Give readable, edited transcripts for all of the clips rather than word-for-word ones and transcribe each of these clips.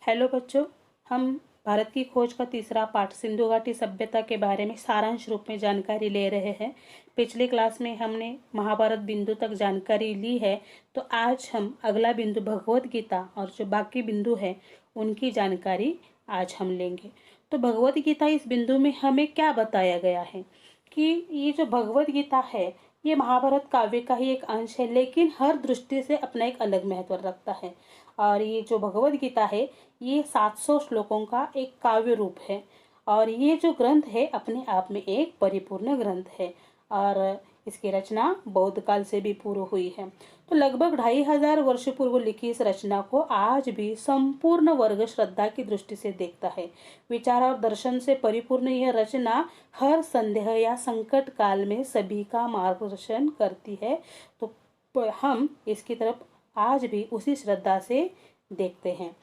Hello बच्चों, हम भारत की खोज का तीसरा पाठ सिंधु घाटी सभ्यता के बारे में सारांश रूप में जानकारी ले रहे हैं। पिछले क्लास में हमने महाभारत बिंदु तक जानकारी ली है, तो आज हम अगला बिंदु भगवत गीता और जो बाकी बिंदु है उनकी जानकारी आज हम लेंगे। तो भगवत गीता इस बिंदु में हमें क्या बताया गया है कि ये जो भगवत गीता है ये महाभारत काव्य का ही एक अंश है, लेकिन हर दृष्टि से अपना एक अलग महत्व रखता है। और ये जो भगवत गीता है ये 700 श्लोकों का एक काव्य रूप है और ये जो ग्रंथ है अपने आप में एक परिपूर्ण ग्रंथ है और इसकी रचना बौद्ध काल से भी पूर्व हुई है। तो लगभग 2500 वर्ष पूर्व लिखी इस रचना को आज भी संपूर्ण वर्ग श्रद्धा की दृष्टि से देखता है। विचार और दर्शन से परिपूर्ण यह रचना हर संदेह या संकट काल में सभी का मार्गदर्शन करती है। तो हम इसकी तरफ आज भी उसी श्रद्धा से देखते हैं।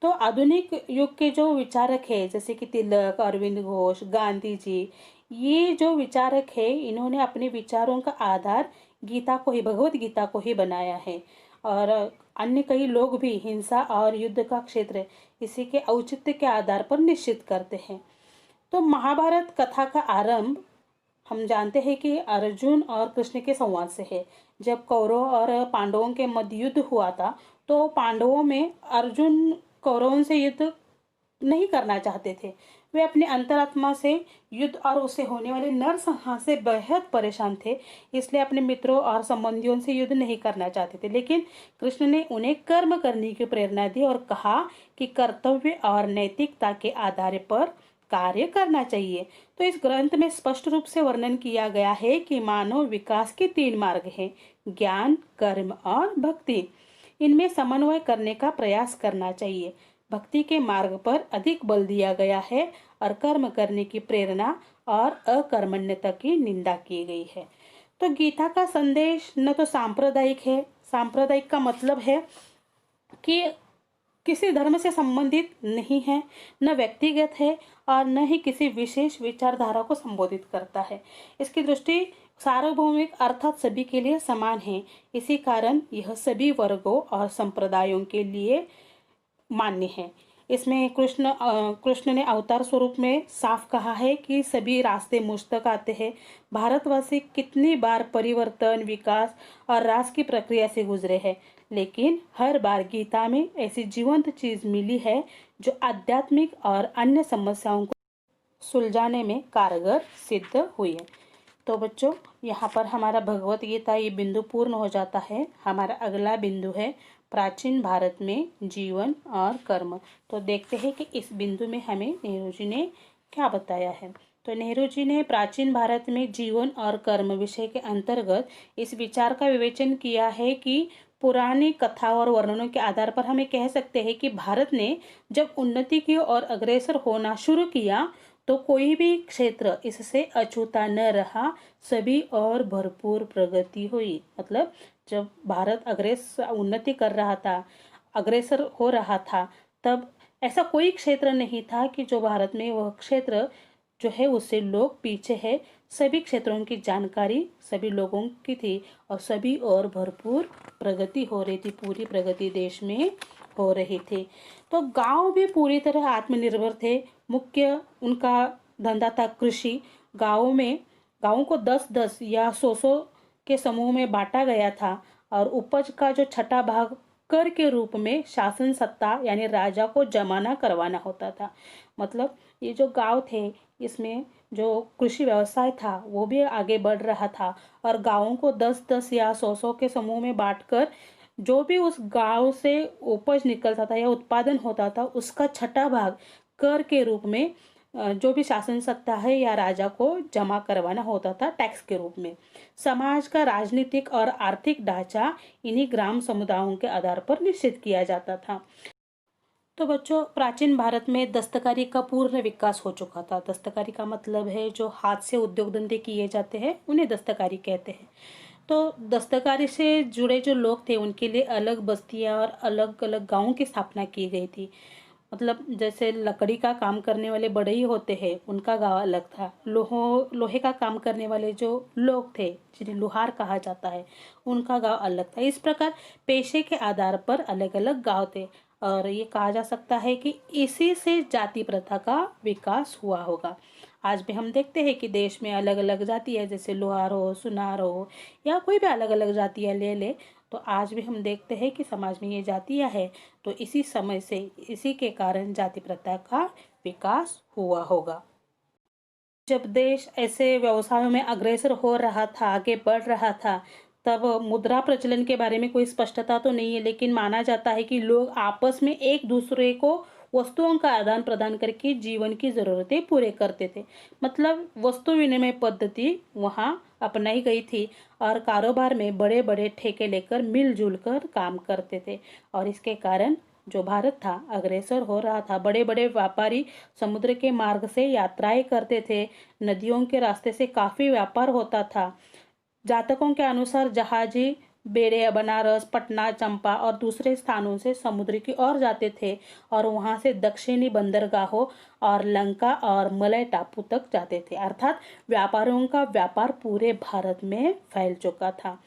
तो आधुनिक युग के जो विचारक है जैसे कि तिलक, अरविंद घोष, गांधी जी, ये जो विचारक है इन्होंने अपने विचारों का आधार गीता को ही, भगवत गीता को ही बनाया है। और अन्य कई लोग भी हिंसा और युद्ध का क्षेत्र इसी के औचित्य के आधार पर निश्चित करते हैं। तो महाभारत कथा का आरंभ हम जानते हैं कि अर्जुन और कृष्ण के संवाद से है। जब कौरव और पांडवों के मध्य युद्ध हुआ था तो पांडवों में अर्जुन कौरवों से युद्ध नहीं करना चाहते थे। वे अपने अंतरात्मा से युद्ध और उससे होने वाले नरसंहार से बेहद परेशान थे, इसलिए अपने मित्रों और संबंधियों से युद्ध नहीं करना चाहते थे। लेकिन कृष्ण ने उन्हें कर्म करने की प्रेरणा दी और कहा कि कर्तव्य और नैतिकता के आधार पर कार्य करना चाहिए। तो इस ग्रंथ में स्पष्ट रूप से वर्णन किया गया है कि मानव विकास के 3 मार्ग हैं, ज्ञान, कर्म और भक्ति। इनमें समन्वय करने का प्रयास करना चाहिए। भक्ति के मार्ग पर अधिक बल दिया गया है और कर्म करने की प्रेरणा और अकर्मण्यता की निंदा की गई है। तो गीता का संदेश न तो सांप्रदायिक है, सांप्रदायिक का मतलब है कि किसी धर्म से संबंधित नहीं है, न व्यक्तिगत है और न ही किसी विशेष विचारधारा को संबोधित करता है। इसकी दृष्टि सार्वभौमिक अर्थात सभी के लिए समान है। इसी कारण यह सभी वर्गों और संप्रदायों के लिए मान्य है। इसमें कृष्ण ने अवतार स्वरूप में साफ कहा है कि सभी रास्ते मुझ तक आते हैं। भारतवासी कितनी बार परिवर्तन, विकास और रास की प्रक्रिया से गुजरे हैं, लेकिन हर बार गीता में ऐसी जीवंत चीज मिली है जो आध्यात्मिक और अन्य समस्याओं को सुलझाने में कारगर सिद्ध हुई है। तो बच्चों, यहाँ पर हमारा भगवत गीता ये बिंदु पूर्ण हो जाता है। हमारा अगला बिंदु है प्राचीन भारत में जीवन और कर्म। तो देखते हैं कि इस बिंदु में हमें नेहरू जी ने क्या बताया है। तो नेहरू जी ने प्राचीन भारत में जीवन और कर्म विषय के अंतर्गत इस विचार का विवेचन किया है कि पुरानी कथा और वर्णनों के आधार पर हमें कह सकते हैं कि भारत ने जब उन्नति की ओर अग्रसर होना शुरू किया तो कोई भी क्षेत्र इससे अछूता न रहा, सभी और भरपूर प्रगति हुई। मतलब जब भारत उन्नति कर रहा था, अग्रसर हो रहा था, तब ऐसा कोई क्षेत्र नहीं था कि जो भारत में वह क्षेत्र जो है उससे लोग पीछे है। सभी क्षेत्रों की जानकारी सभी लोगों की थी और सभी और भरपूर प्रगति हो रही थी, पूरी प्रगति देश में हो रही थी। तो गांव भी पूरी तरह आत्मनिर्भर थे। मुख्य उनका धंधा था कृषि। गांवों को 10-10 या 100-100 के समूह में बांटा गया था और उपज का जो छठा भाग कर के रूप में शासन सत्ता यानी राजा को जमाना करवाना होता था। मतलब ये जो गांव थे इसमें जो कृषि व्यवसाय था वो भी आगे बढ़ रहा था और गांवों को 10-10 या 100-100 के समूह में बांटकर जो भी उस गांव से उपज निकलता था या उत्पादन होता था उसका छठा भाग कर के रूप में जो भी शासन सत्ता है या राजा को जमा करवाना होता था टैक्स के रूप में। समाज का राजनीतिक और आर्थिक ढांचा इन्हीं ग्राम समुदायों के आधार पर निश्चित किया जाता था। तो बच्चों, प्राचीन भारत में दस्तकारी का पूर्ण विकास हो चुका था। दस्तकारी का मतलब है जो हाथ से उद्योग धंधे किए जाते हैं उन्हें दस्तकारी कहते हैं। तो दस्तकारी से जुड़े जो लोग थे उनके लिए अलग बस्तियां और अलग अलग गांवों की स्थापना की गई थी। मतलब जैसे लकड़ी का काम करने वाले बढ़ई होते हैं उनका गांव अलग था। लोहे का काम करने वाले जो लोग थे जिन्हें लुहार कहा जाता है उनका गांव अलग था। इस प्रकार पेशे के आधार पर अलग अलग गांव थे। और ये कहा जा सकता है कि इसी से जाति प्रथा का विकास हुआ होगा। आज भी हम देखते हैं कि देश में अलग अलग जाति है, जैसे लोहार हो, सुनार हो, या कोई भी अलग अलग जातियाँ ले ले, तो आज भी हम देखते हैं कि समाज में ये जातियाँ है। तो इसी समय से, इसी के कारण जाति प्रथा का विकास हुआ होगा। जब देश ऐसे व्यवसायों में अग्रसर हो रहा था, आगे बढ़ रहा था, तब मुद्रा प्रचलन के बारे में कोई स्पष्टता तो नहीं है, लेकिन माना जाता है कि लोग आपस में एक दूसरे को वस्तुओं का आदान प्रदान करके जीवन की जरूरतें पूरे करते थे। मतलब वस्तु विनिमय पद्धति वहाँ अपनाई गई थी, और कारोबार में बड़े बड़े ठेके लेकर मिलजुल कर काम करते थे। और इसके कारण जो भारत था अग्रसर हो रहा था। बड़े बड़े व्यापारी समुद्र के मार्ग से यात्राएं करते थे, नदियों के रास्ते से काफी व्यापार होता था। जातकों के अनुसार जहाजी बेड़े बनारस, पटना, चंपा और दूसरे स्थानों से समुद्र की ओर जाते थे, और वहां से दक्षिणी बंदरगाहों और लंका और मलय टापू तक जाते थे। अर्थात व्यापारियों का व्यापार पूरे भारत में फैल चुका था।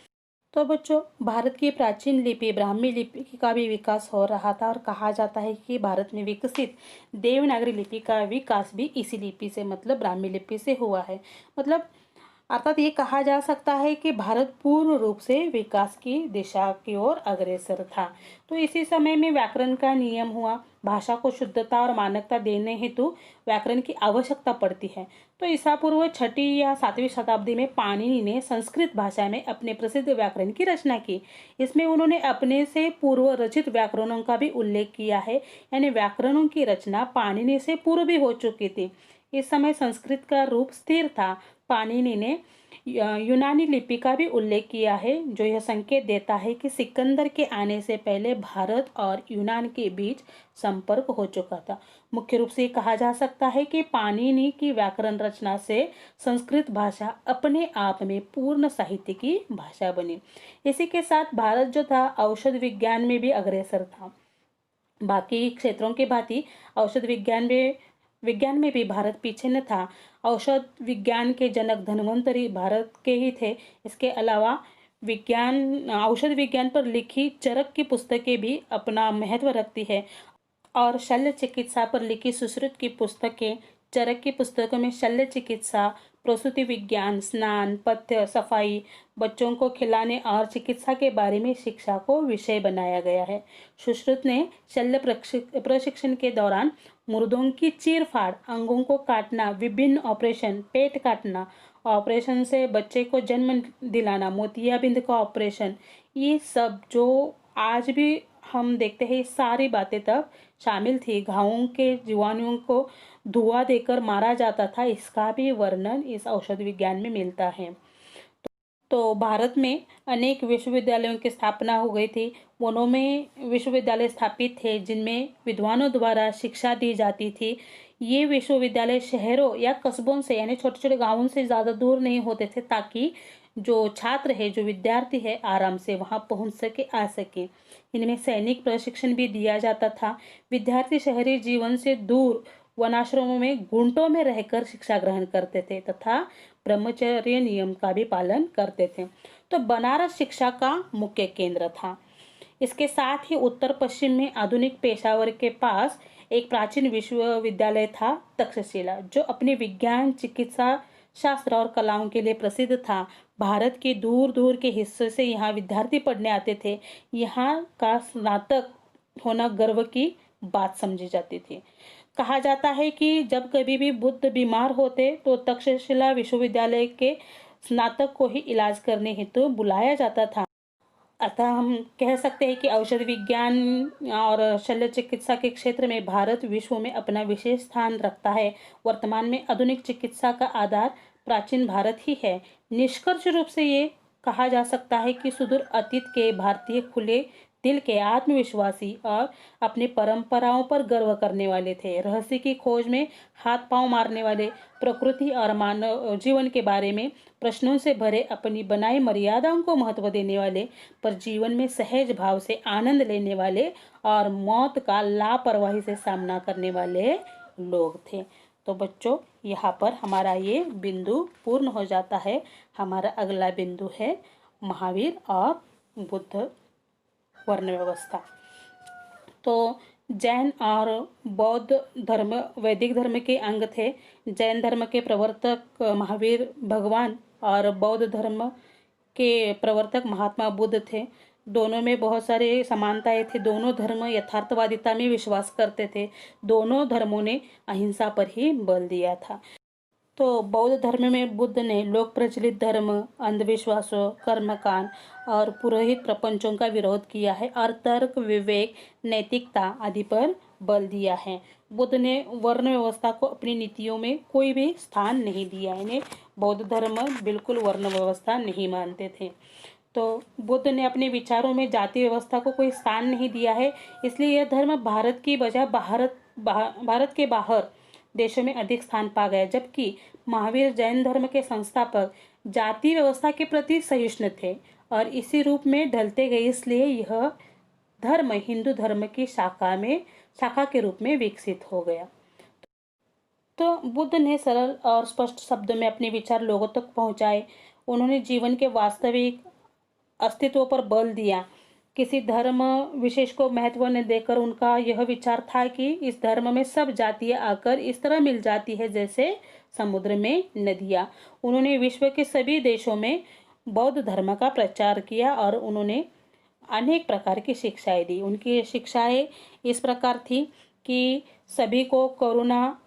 तो बच्चों, भारत की प्राचीन लिपि ब्राह्मी लिपि का भी विकास हो रहा था, और कहा जाता है कि भारत में विकसित देवनागरी लिपि का विकास भी इसी लिपि से, मतलब ब्राह्मी लिपि से हुआ है। मतलब अर्थात ये कहा जा सकता है कि भारत पूर्ण रूप से विकास की दिशा की ओर अग्रसर था। तो इसी समय में व्याकरण का नियम हुआ। भाषा को शुद्धता और मानकता देने हेतु व्याकरण की आवश्यकता पड़ती है। तो ईसा पूर्व 6वीं या 7वीं शताब्दी में पाणिनि ने संस्कृत भाषा में अपने प्रसिद्ध व्याकरण की रचना की। इसमें उन्होंने अपने से पूर्व रचित व्याकरणों का भी उल्लेख किया है, यानी व्याकरणों की रचना पाणिनि से पूर्व भी हो चुकी थी। इस समय संस्कृत का रूप स्थिर था। पाणिनि ने यूनानी लिपि का भी उल्लेख किया है, जो यह संकेत देता है कि सिकंदर के आने से पहले भारत और यूनान के बीच संपर्क हो चुका था। मुख्य रूप से कहा जा सकता है कि पाणिनि की व्याकरण रचना से संस्कृत भाषा अपने आप में पूर्ण साहित्य की भाषा बनी। इसी के साथ भारत जो था औषध विज्ञान में भी अग्रसर था। बाकी क्षेत्रों के भांति औषध विज्ञान में भी भारत पीछे न था। औषध विज्ञान के जनक धन्वंतरि भारत के ही थे। इसके अलावा औषध विज्ञान पर लिखी चरक की पुस्तकें भी अपना महत्व रखती है, और शल्य चिकित्सा पर लिखी सुश्रुत की पुस्तकें, चरक की पुस्तकों में शल्य चिकित्सा, प्रसूति विज्ञान, स्नान, पथ्य, सफाई, बच्चों को खिलाने और चिकित्सा के बारे में शिक्षा को विषय बनाया गया है। सुश्रुत ने शल्य प्रशिक्षण के दौरान मुर्दों की चीरफाड़, अंगों को काटना, विभिन्न ऑपरेशन, पेट काटना, ऑपरेशन से बच्चे को जन्म दिलाना, मोतियाबिंद का ऑपरेशन, ये सब जो आज भी हम देखते हैं, सारी बातें तब शामिल थी। घावों के जीवाणुओं को धुआं देकर मारा जाता था, इसका भी वर्णन इस औषध विज्ञान में मिलता है। तो भारत में अनेक विश्वविद्यालयों की स्थापना हो गई थी। वनों में विश्वविद्यालय स्थापित थे जिनमें विद्वानों द्वारा शिक्षा दी जाती थी। ये विश्वविद्यालय शहरों या कस्बों से, यानी छोटे छोटे गांवों से ज़्यादा दूर नहीं होते थे, ताकि जो छात्र है, जो विद्यार्थी है, आराम से वहां पहुंच सके, आ सके। इनमें सैनिक प्रशिक्षण भी दिया जाता था। विद्यार्थी शहरी जीवन से दूर वनाश्रमों में घुंटों में रहकर शिक्षा ग्रहण करते थे तथा ब्रह्मचर्य नियम का भी पालन करते थे। तो बनारस शिक्षा का मुख्य केंद्र था। इसके साथ ही उत्तर पश्चिम में आधुनिक पेशावर के पास एक प्राचीन विश्वविद्यालय था, तक्षशिला, जो अपने विज्ञान, चिकित्सा शास्त्र और कलाओं के लिए प्रसिद्ध था। भारत के दूर दूर के हिस्से से यहाँ विद्यार्थी पढ़ने आते थे। यहाँ का स्नातक होना गर्व की बात समझी जाती थी। कहा जाता है कि जब कभी भी बुद्ध बीमार होते तो तक्षशिला विश्वविद्यालय के स्नातक को ही इलाज करने हेतु बुलाया जाता था। अतः हम कह सकते हैं कि औषध विज्ञान और शल्य चिकित्सा के क्षेत्र में भारत विश्व में अपना विशेष स्थान रखता है। वर्तमान में आधुनिक चिकित्सा का आधार प्राचीन भारत ही है। निष्कर्ष रूप से ये कहा जा सकता है कि सुदूर अतीत के भारतीय खुले दिल के, आत्मविश्वासी और अपनी परंपराओं पर गर्व करने वाले थे। रहस्य की खोज में हाथ पांव मारने वाले, प्रकृति और मानव जीवन के बारे में प्रश्नों से भरे, अपनी बनाई मर्यादाओं को महत्व देने वाले, पर जीवन में सहज भाव से आनंद लेने वाले और मौत का लापरवाही से सामना करने वाले लोग थे। तो बच्चों, यहाँ पर हमारा ये बिंदु पूर्ण हो जाता है। हमारा अगला बिंदु है महावीर और बुद्ध वर्ण व्यवस्था। तो जैन और बौद्ध धर्म वैदिक धर्म के अंग थे। जैन धर्म के प्रवर्तक महावीर भगवान और बौद्ध धर्म के प्रवर्तक महात्मा बुद्ध थे। दोनों में बहुत सारे समानताएं थी। दोनों धर्म यथार्थवादिता में विश्वास करते थे। दोनों धर्मों ने अहिंसा पर ही बल दिया था। तो बौद्ध धर्म में बुद्ध ने लोक प्रचलित धर्म, अंधविश्वासों, कर्मकांड और पुरोहित प्रपंचों का विरोध किया है और तर्क, विवेक, नैतिकता आदि पर बल दिया है। बुद्ध ने वर्ण व्यवस्था को अपनी नीतियों में कोई भी स्थान नहीं दिया। इन्हें बौद्ध धर्म बिल्कुल वर्ण व्यवस्था नहीं मानते थे। तो बुद्ध ने अपने विचारों में जाति व्यवस्था को कोई स्थान नहीं दिया है। इसलिए यह धर्म भारत की बजाय भारत के बाहर देशों में अधिक स्थान पा गया। जबकि महावीर जैन धर्म के संस्थापक जाति व्यवस्था के प्रति सहिष्णु थे और इसी रूप में ढलते गए। इसलिए यह धर्म हिंदू धर्म की शाखा के रूप में विकसित हो गया। तो बुद्ध ने सरल और स्पष्ट शब्दों में अपने विचार लोगों तक पहुंचाए। उन्होंने जीवन के वास्तविक अस्तित्व पर बल दिया। किसी धर्म विशेष को महत्व न देकर उनका यह विचार था कि इस धर्म में सब जातियां आकर इस तरह मिल जाती है जैसे समुद्र में नदियां। उन्होंने विश्व के सभी देशों में बौद्ध धर्म का प्रचार किया और उन्होंने अनेक प्रकार की शिक्षाएं दी। उनकी शिक्षाएं इस प्रकार थी कि सभी को करुणा,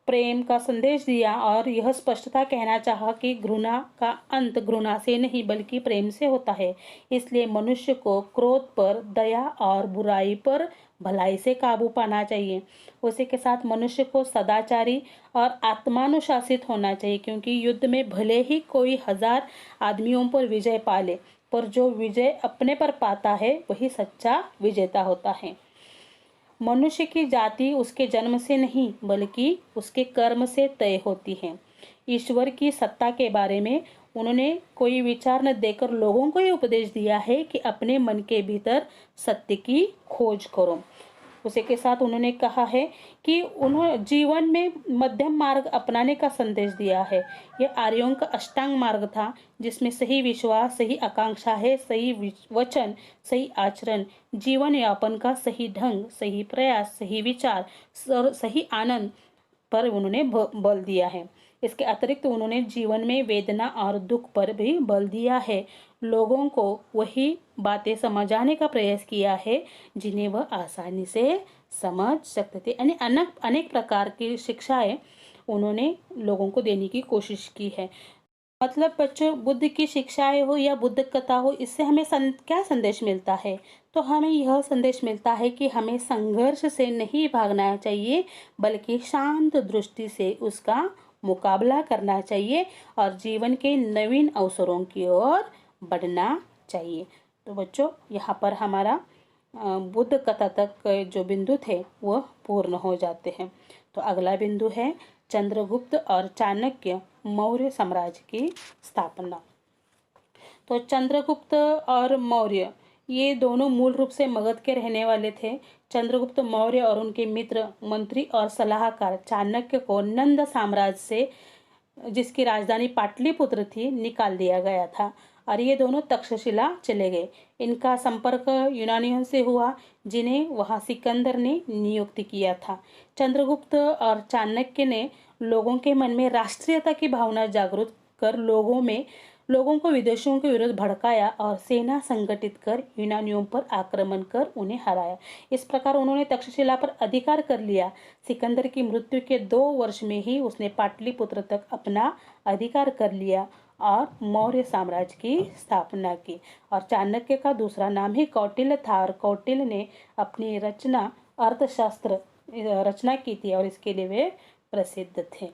प्रेम का संदेश दिया और यह स्पष्टता कहना चाहा कि घृणा का अंत घृणा से नहीं बल्कि प्रेम से होता है। इसलिए मनुष्य को क्रोध पर दया और बुराई पर भलाई से काबू पाना चाहिए। उसी के साथ मनुष्य को सदाचारी और आत्मानुशासित होना चाहिए, क्योंकि युद्ध में भले ही कोई 1000 आदमियों पर विजय पाले, पर जो विजय अपने पर पाता है वही सच्चा विजेता होता है। मनुष्य की जाति उसके जन्म से नहीं बल्कि उसके कर्म से तय होती है। ईश्वर की सत्ता के बारे में उन्होंने कोई विचार न देकर लोगों को ये उपदेश दिया है कि अपने मन के भीतर सत्य की खोज करो। उसी के साथ उन्होंने कहा है कि उन्होंने जीवन में मध्यम मार्ग अपनाने का संदेश दिया है। यह आर्यों का अष्टांग मार्ग था जिसमें सही विश्वास, सही आकांक्षा है, सही वचन, सही आचरण, जीवन यापन का सही ढंग, सही प्रयास, सही विचार, सही आनंद पर उन्होंने बल दिया है। इसके अतिरिक्त उन्होंने जीवन में वेदना और दुख पर भी बल दिया है। लोगों को वही बातें समझाने का प्रयास किया है जिन्हें वह आसानी से समझ सकते थे। यानी अनेक प्रकार की शिक्षाएं उन्होंने लोगों को देने की कोशिश की है। मतलब बच्चों, बुद्ध की शिक्षाएं हो या बुद्ध कथा हो, इससे हमें क्या संदेश मिलता है? तो हमें यह संदेश मिलता है कि हमें संघर्ष से नहीं भागना चाहिए बल्कि शांत दृष्टि से उसका मुकाबला करना चाहिए और जीवन के नवीन अवसरों की ओर बढ़ना चाहिए। तो बच्चों, यहाँ पर हमारा बुद्ध कथा तक जो बिंदु थे वह पूर्ण हो जाते हैं। तो अगला बिंदु है चंद्रगुप्त और चाणक्य मौर्य साम्राज्य की स्थापना। तो चंद्रगुप्त और मौर्य ये दोनों मूल रूप से मगध के रहने वाले थे। चंद्रगुप्त मौर्य और उनके मित्र, मंत्री और सलाहकार चाणक्य को नंद साम्राज्य से, जिसकी राजधानी पाटलिपुत्र थी, निकाल दिया गया था और ये दोनों तक्षशिला चले गए। इनका संपर्क यूनानियों से हुआ जिन्हें वहां सिकंदर ने नियुक्त किया था। चंद्रगुप्त और चाणक्य ने लोगों के मन में राष्ट्रीयता की भावना जागृत कर लोगों को विदेशियों के विरुद्ध भड़काया और सेना संगठित कर यूनानियों पर आक्रमण कर उन्हें हराया। इस प्रकार उन्होंने तक्षशिला पर अधिकार कर लिया। सिकंदर की मृत्यु के 2 वर्ष में ही उसने पाटलिपुत्र तक अपना अधिकार कर लिया और मौर्य साम्राज्य की स्थापना की। और चाणक्य का दूसरा नाम ही कौटिल्य था और कौटिल्य ने अपनी अर्थशास्त्र रचना की थी और इसके लिए वे प्रसिद्ध थे।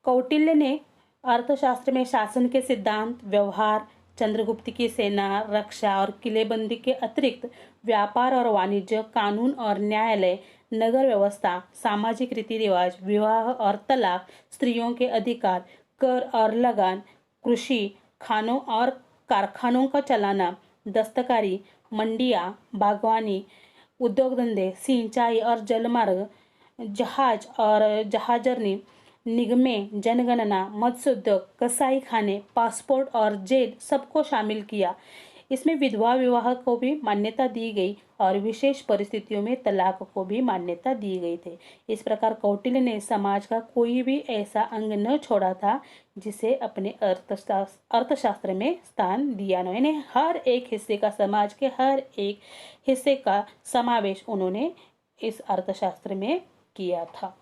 कौटिल्य ने अर्थशास्त्र में शासन के सिद्धांत, व्यवहार, चंद्रगुप्त की सेना, रक्षा और किलेबंदी के अतिरिक्त व्यापार और वाणिज्य, कानून और न्यायालय, नगर व्यवस्था, सामाजिक रीति रिवाज, विवाह और तलाक, स्त्रियों के अधिकार, कर और लगान, कृषि, खानों और कारखानों का चलाना, दस्तकारी, मंडियां, बागवानी, उद्योग धंधे, सिंचाई और जलमार्ग, जहाज और जहाजरनी, निगमें, जनगणना, मत्स्य उद्योग, कसाई खाने, पासपोर्ट और जेल सबको शामिल किया। इसमें विधवा विवाह को भी मान्यता दी गई और विशेष परिस्थितियों में तलाक को भी मान्यता दी गई थी। इस प्रकार कौटिल्य ने समाज का कोई भी ऐसा अंग न छोड़ा था जिसे अपने अर्थशास्त्र में स्थान दिया न। यानी हर एक हिस्से का, समाज के हर एक हिस्से का समावेश उन्होंने इस अर्थशास्त्र में किया था।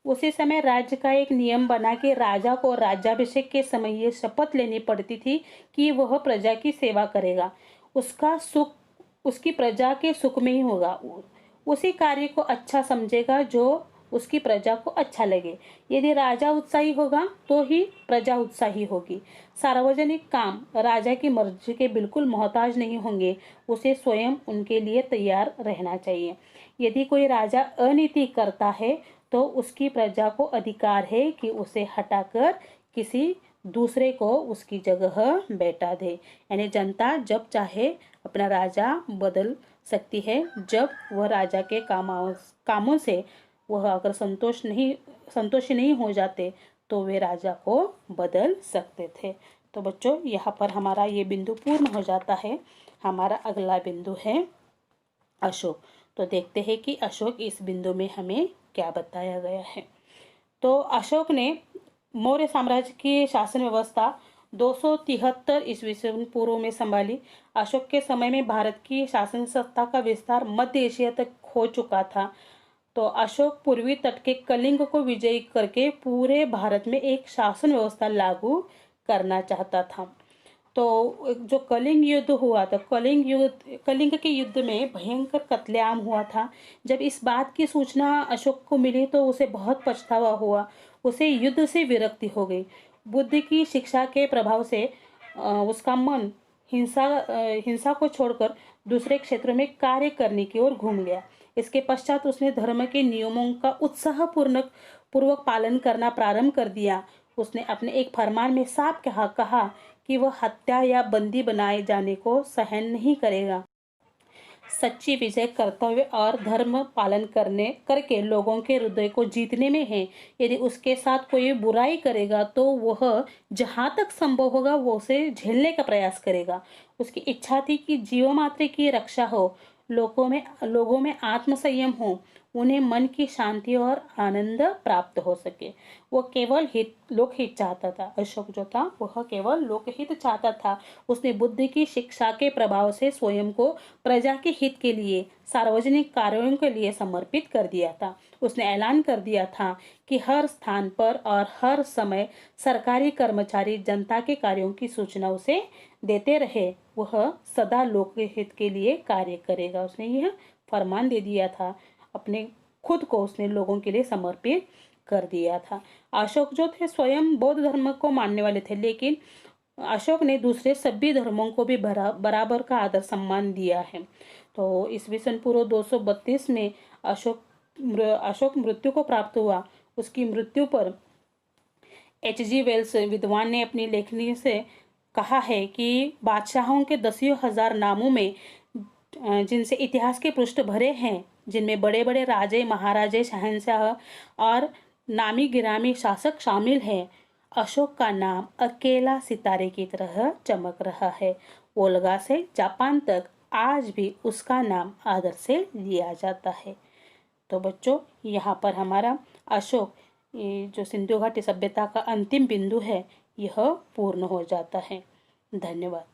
उसी समय राज्य का एक नियम बना कि राजा को राज्याभिषेक के समय ये शपथ लेनी पड़ती थी कि वह प्रजा की सेवा करेगा, उसका सुख उसकी प्रजा के सुख में ही होगा, उसी कार्य को अच्छा समझेगा जो उसकी प्रजा को अच्छा लगे। यदि राजा उत्साही होगा तो ही प्रजा उत्साही होगी। सार्वजनिक काम राजा की मर्जी के बिल्कुल मोहताज नहीं होंगे, उसे स्वयं उनके लिए तैयार रहना चाहिए। यदि कोई राजा अनीति करता है तो उसकी प्रजा को अधिकार है कि उसे हटाकर किसी दूसरे को उसकी जगह बैठा दे। यानी जनता जब चाहे अपना राजा बदल सकती है। जब वह राजा के कामों से वह अगर संतोषी नहीं हो जाते तो वे राजा को बदल सकते थे। तो बच्चों, यहाँ पर हमारा ये बिंदु पूर्ण हो जाता है। हमारा अगला बिंदु है अशोक। तो देखते हैं कि अशोक इस बिंदु में हमें क्या बताया गया है। तो अशोक ने मौर्य साम्राज्य की शासन व्यवस्था 273 ईस्वी पूर्व में संभाली। अशोक के समय में भारत की शासन सत्ता का विस्तार मध्य एशिया तक हो चुका था। तो अशोक पूर्वी तट के कलिंग को विजयी करके पूरे भारत में एक शासन व्यवस्था लागू करना चाहता था। तो जो कलिंग युद्ध हुआ था, कलिंग के युद्ध में भयंकर कत्लेआम हुआ था। जब इस बात की सूचना अशोक को मिली तो उसे बहुत पछतावा हुआ। उसे युद्ध से विरक्ति हो गई। बुद्ध की शिक्षा के प्रभाव से उसका मन हिंसा को छोड़कर दूसरे क्षेत्र में कार्य करने की ओर घूम गया। इसके पश्चात उसने धर्म के नियमों का पूर्वक पालन करना प्रारंभ कर दिया। उसने अपने एक फरमान में साफ कहा कि वह हत्या या बंदी बनाए जाने को सहन नहीं करेगा। सच्ची विजय कर्तव्य और धर्म पालन करके लोगों के हृदय को जीतने में है। यदि उसके साथ कोई बुराई करेगा तो वह जहां तक संभव होगा वो उसे झेलने का प्रयास करेगा। उसकी इच्छा थी कि जीव मात्र की रक्षा हो, लोगों में आत्मसंयम हो, उन्हें मन की शांति और आनंद प्राप्त हो सके। वो केवल लोकहित चाहता था। अशोक जो था वह केवल लोकहित चाहता था। उसने बुद्ध की शिक्षा के प्रभाव से स्वयं को प्रजा के हित के लिए, सार्वजनिक कार्यों के लिए समर्पित कर दिया था। उसने ऐलान कर दिया था कि हर स्थान पर और हर समय सरकारी कर्मचारी जनता के कार्यों की सूचना उसे देते रहे, वह सदा लोकहित के लिए कार्य करेगा। उसने यह फरमान दे दिया था। अपने खुद को उसने लोगों के लिए समर्पित कर दिया था। अशोक जो थे स्वयं बौद्ध धर्म को मानने वाले थे, लेकिन अशोक ने दूसरे सभी धर्मों को भी बराबर का आदर सम्मान दिया है। तो ईस्वी सन पूर्व 232 में अशोक मृत्यु को प्राप्त हुआ। उसकी मृत्यु पर H.G. वेल्स विद्वान ने अपनी लेखनी से कहा है कि बादशाहों के 10,000 नामों में जिनसे इतिहास के पृष्ठ भरे हैं, जिनमें बड़े बड़े राजे, महाराजे, शहंशाह और नामी गिरामी शासक शामिल हैं, अशोक का नाम अकेला सितारे की तरह चमक रहा है। वोल्गा से जापान तक आज भी उसका नाम आदर से लिया जाता है। तो बच्चों, यहाँ पर हमारा अशोक जो सिंधु घाटी सभ्यता का अंतिम बिंदु है, यह पूर्ण हो जाता है। धन्यवाद।